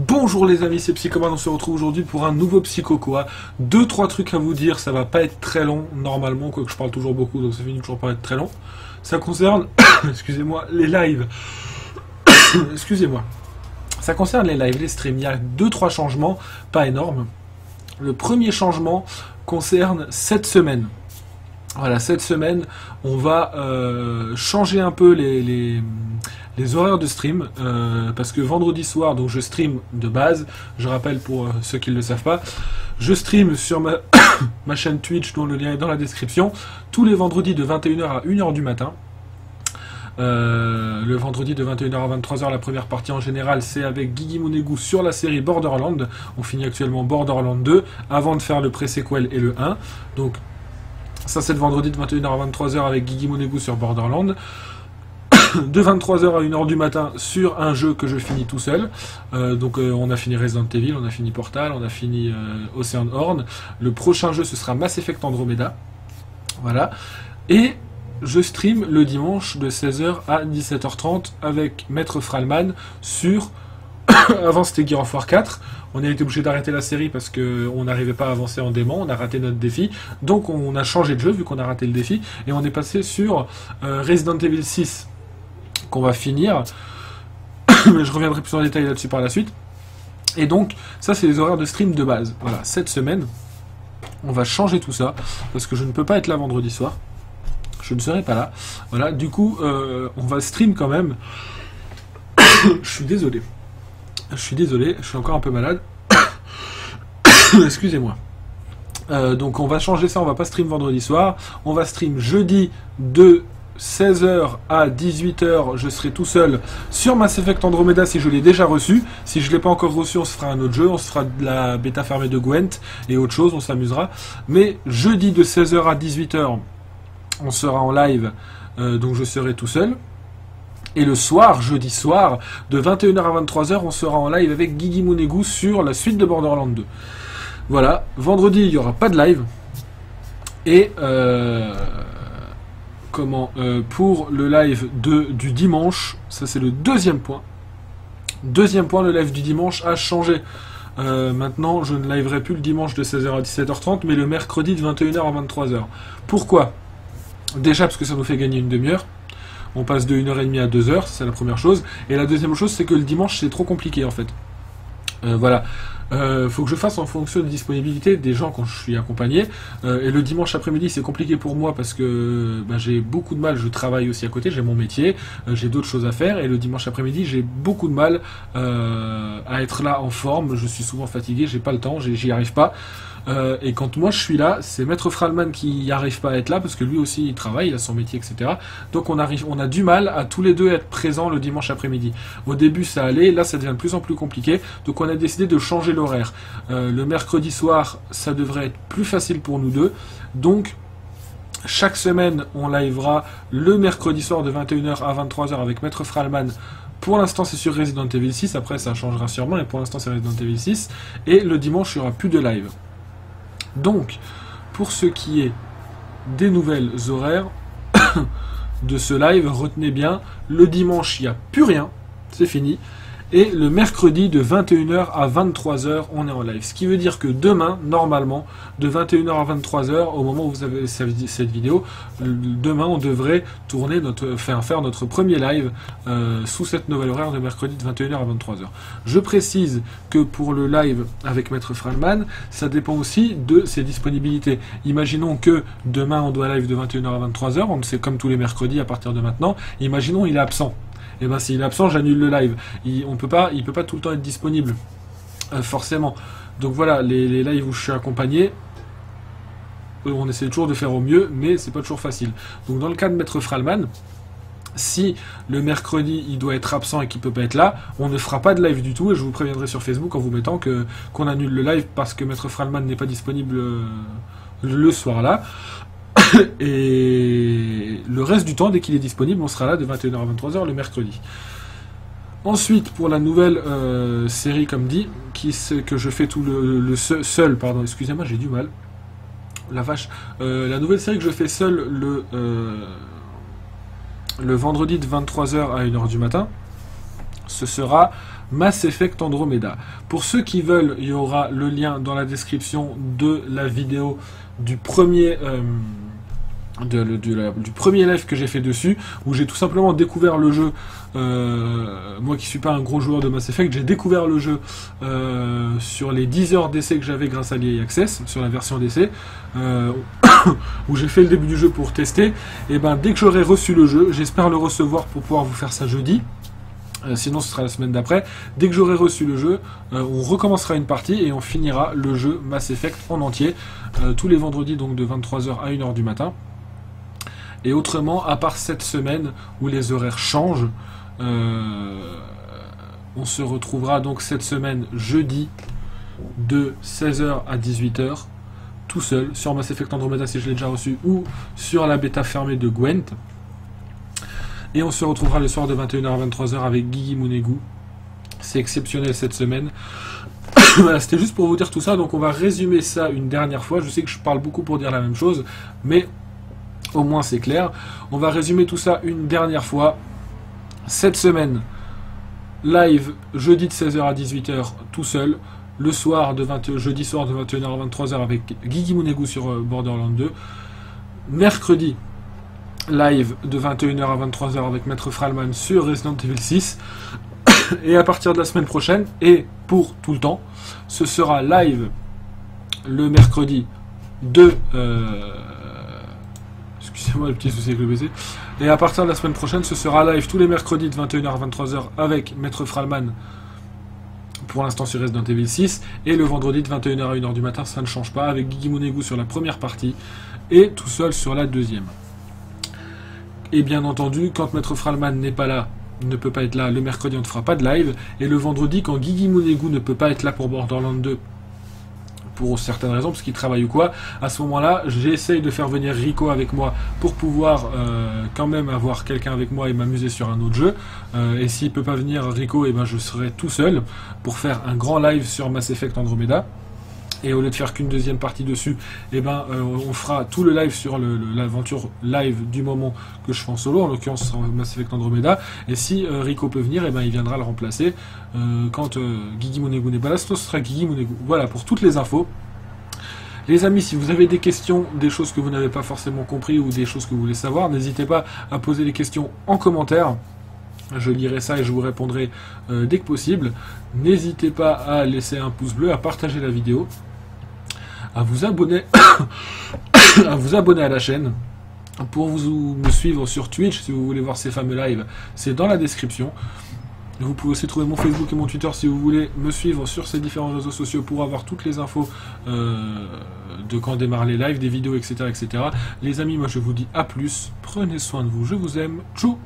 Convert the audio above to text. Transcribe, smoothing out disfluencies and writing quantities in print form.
Bonjour les amis, c'est Psychoman, on se retrouve aujourd'hui pour un nouveau Psychokoa. 2-3 trucs à vous dire, ça va pas être très long normalement, quoique je parle toujours beaucoup, donc ça finit toujours par être très long. Ça concerne, excusez-moi, les lives. Excusez-moi. Ça concerne les lives, les streams, il y a 2-3 changements, pas énormes. Le premier changement concerne cette semaine. Voilà, cette semaine, on va changer un peu les horaires de stream, parce que vendredi soir, donc je stream de base, je rappelle pour ceux qui ne le savent pas, je stream sur ma chaîne Twitch, dont le lien est dans la description, tous les vendredis de 21h à 1h du matin. Le vendredi de 21h à 23h, la première partie en général, c'est avec Guigui Mounegou sur la série Borderland. On finit actuellement Borderland 2, avant de faire le pré-sequel et le 1. Donc, ça c'est le vendredi de 21h à 23h avec Guigui Mounegou sur Borderland. De 23h à 1h du matin sur un jeu que je finis tout seul. On a fini Resident Evil, on a fini Portal, on a fini Oceanhorn. Le prochain jeu ce sera Mass Effect Andromeda. Voilà. Et je stream le dimanche de 16h à 17h30 avec Maître Fralman sur... Avant c'était Gear of War 4. On a été obligé d'arrêter la série parce qu'on n'arrivait pas à avancer en démon, on a raté notre défi. Donc on a changé de jeu vu qu'on a raté le défi. Et on est passé sur Resident Evil 6. Qu'on va finir, mais je reviendrai plus en détail là-dessus par la suite. Et donc, ça c'est les horaires de stream de base. Voilà, cette semaine, on va changer tout ça, parce que je ne peux pas être là vendredi soir. Je ne serai pas là. Voilà, du coup, on va stream quand même. Je suis désolé. Je suis encore un peu malade. Excusez-moi. Donc on va changer ça, on va pas stream vendredi soir. On va stream jeudi de 16h à 18h, je serai tout seul sur Mass Effect Andromeda si je l'ai déjà reçu. Si je ne l'ai pas encore reçu, on se fera un autre jeu, on se fera de la bêta fermée de Gwent et autre chose, on s'amusera. Mais jeudi de 16h à 18h, on sera en live, donc je serai tout seul. Et le soir, jeudi soir, de 21h à 23h, on sera en live avec Guigui Mounegou sur la suite de Borderlands 2. Voilà, vendredi, il n'y aura pas de live. Et... pour le live du dimanche, ça c'est le deuxième point. Deuxième point, le live du dimanche a changé. Maintenant, je ne liverai plus le dimanche de 16h à 17h30, mais le mercredi de 21h à 23h. Pourquoi? Déjà parce que ça nous fait gagner une demi-heure. On passe de 1h30 à 2h, c'est la première chose. Et la deuxième chose, c'est que le dimanche, c'est trop compliqué en fait. Voilà. Faut que je fasse en fonction de disponibilité des gens quand je suis accompagné. Et le dimanche après-midi, c'est compliqué pour moi parce que j'ai beaucoup de mal. Je travaille aussi à côté, j'ai mon métier, j'ai d'autres choses à faire. Et le dimanche après-midi, j'ai beaucoup de mal à être là en forme. Je suis souvent fatigué, j'ai pas le temps, j'y arrive pas. Et quand moi je suis là, c'est Maître Fralman qui n'y arrive pas à être là parce que lui aussi il travaille, il a son métier, etc. Donc on a du mal à tous les deux être présents le dimanche après-midi. Au début ça allait, là ça devient de plus en plus compliqué. Donc on a décidé de changer l'horaire. Le mercredi soir, ça devrait être plus facile pour nous deux. Donc chaque semaine on livera le mercredi soir de 21h à 23h avec Maître Fralman. Pour l'instant, c'est sur Resident Evil 6. Après, ça changera sûrement. Et pour l'instant, c'est Resident Evil 6. Et le dimanche, il n'y aura plus de live. Donc, pour ce qui est des nouvelles horaires de ce live, retenez bien, le dimanche, il n'y a plus rien. C'est fini. Et le mercredi, de 21h à 23h, on est en live. Ce qui veut dire que demain, normalement, de 21h à 23h, au moment où vous avez cette vidéo, demain, on devrait tourner faire notre premier live sous cette nouvelle horaire de mercredi de 21h à 23h. Je précise que pour le live avec Maître Fralman, ça dépend aussi de ses disponibilités. Imaginons que demain, on doit live de 21h à 23h, on sait comme tous les mercredis à partir de maintenant. Imaginons il est absent. Et ben s'il est absent, j'annule le live. Il peut pas tout le temps être disponible, forcément. Donc voilà, les lives où je suis accompagné, on essaie toujours de faire au mieux, mais c'est pas toujours facile. Donc dans le cas de Maître Fralman, si le mercredi il doit être absent et qu'il peut pas être là, on ne fera pas de live du tout et je vous préviendrai sur Facebook en vous mettant qu'on annule le live parce que Maître Fralman n'est pas disponible le soir là. Et le reste du temps, dès qu'il est disponible, on sera là de 21h à 23h le mercredi. Ensuite, pour la nouvelle série, comme dit, que je fais tout seul, pardon, excusez-moi, j'ai du mal. La vache. La nouvelle série que je fais seul le vendredi de 23h à 1h du matin, ce sera Mass Effect Andromeda. Pour ceux qui veulent, il y aura le lien dans la description de la vidéo du premier... du premier live que j'ai fait dessus, où j'ai tout simplement découvert le jeu. Moi qui suis pas un gros joueur de Mass Effect, j'ai découvert le jeu sur les 10 heures d'essai que j'avais grâce à l'EA Access, sur la version d'essai, où j'ai fait le début du jeu pour tester. Et ben dès que j'aurai reçu le jeu, j'espère le recevoir pour pouvoir vous faire ça jeudi. Sinon ce sera la semaine d'après. Dès que j'aurai reçu le jeu, on recommencera une partie et on finira le jeu Mass Effect en entier, tous les vendredis, donc de 23h à 1h du matin. Et autrement, à part cette semaine où les horaires changent, on se retrouvera donc cette semaine jeudi de 16h à 18h, tout seul, sur Mass Effect Andromeda si je l'ai déjà reçu, ou sur la bêta fermée de Gwent. Et on se retrouvera le soir de 21h à 23h avec Guigui Mounegou. C'est exceptionnel cette semaine. Voilà, c'était juste pour vous dire tout ça, donc on va résumer ça une dernière fois. Je sais que je parle beaucoup pour dire la même chose, mais... au moins c'est clair. On va résumer tout ça une dernière fois. Cette semaine, live jeudi de 16h à 18h tout seul. Le soir de jeudi soir de 21h à 23h avec Guigui Mounegou sur Borderlands 2. Mercredi, live de 21h à 23h avec Maître Fralman sur Resident Evil 6. Et à partir de la semaine prochaine, et pour tout le temps, ce sera live le mercredi de... excusez-moi le petit souci avec le PC. Et à partir de la semaine prochaine, ce sera live tous les mercredis de 21h à 23h avec Maître Fralman, pour l'instant sur Resident Evil 6. Et le vendredi de 21h à 1h du matin, ça ne change pas, avec Guigui Mounegou sur la première partie et tout seul sur la deuxième. Et bien entendu, quand Maître Fralman n'est pas là, ne peut pas être là, le mercredi on ne fera pas de live. Et le vendredi, quand Guigui Mounegou ne peut pas être là pour Borderlands 2, pour certaines raisons, parce qu'il travaille ou quoi, à ce moment-là, j'essaye de faire venir Rico avec moi pour pouvoir quand même avoir quelqu'un avec moi et m'amuser sur un autre jeu. Et s'il peut pas venir Rico, et ben je serai tout seul pour faire un grand live sur Mass Effect Andromeda. Et au lieu de faire qu'une deuxième partie dessus, et ben on fera tout le live sur l'aventure live du moment que je fais en solo, en l'occurrence sur Mass Effect Andromeda. Et si Rico peut venir, et ben il viendra le remplacer quand Guigui Mounegou n'est pas là. Ce sera Guigui Mounegou. Voilà pour toutes les infos. Les amis, si vous avez des questions, des choses que vous n'avez pas forcément compris ou des choses que vous voulez savoir, n'hésitez pas à poser les questions en commentaire. Je lirai ça et je vous répondrai dès que possible. N'hésitez pas à laisser un pouce bleu, à partager la vidéo, à vous abonner à vous abonner à la chaîne. Pour me suivre sur Twitch, si vous voulez voir ces fameux lives, c'est dans la description. Vous pouvez aussi trouver mon Facebook et mon Twitter si vous voulez me suivre sur ces différents réseaux sociaux pour avoir toutes les infos de quand démarrent les lives, des vidéos, etc., etc. Les amis, moi je vous dis à plus, prenez soin de vous, je vous aime, tchou.